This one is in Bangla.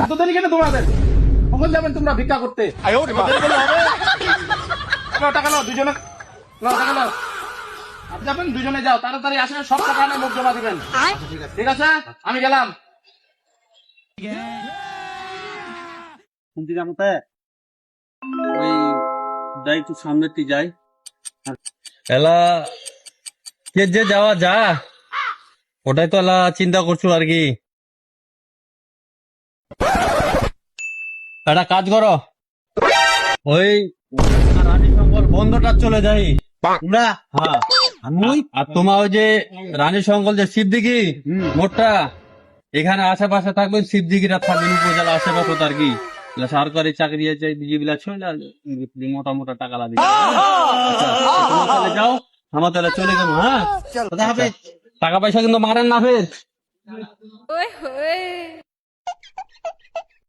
তোদের কেন তোমাদের কখন যাবেন তোমরা ভিক্ষা করতে? টাকা নাও, দুজনে নাও, টাকা নাও। আপনি যাবেন, দুজনে যাও, তাড়াতাড়ি আসেন, সব টাকা নিয়ে মুখ জমা দিবেন। ঠিক আছে, আমি গেলাম। শুনতে জানো ওই যাই একটু সামনে যাই এলা কে যে যাওয়া যা, ওটাই তো এলা চিন্তা করছো আর কি। একটা কাজ করো, ওই রানী শঙ্কর বন্ধটা চলে যাই তোমরা হ্যাঁ। আমি আর তোমার ওই যে রানী শঙ্কর যে শিবদিঘি মোটটা, এখানে আশেপাশে থাকবেন, শিবদিঘিটা থাকবেন উপজেলা আশেপাশে আর কি। সরকারি চাকরি আছে যেগুলা ছিল মোটা মোটা টাকা লাগে। তোমরা তাহলে যাও, আমার তাহলে চলে গেল। হ্যাঁ, কথা হবে টাকা পয়সা কিন্তু মারেন না ফের। Oi, oi.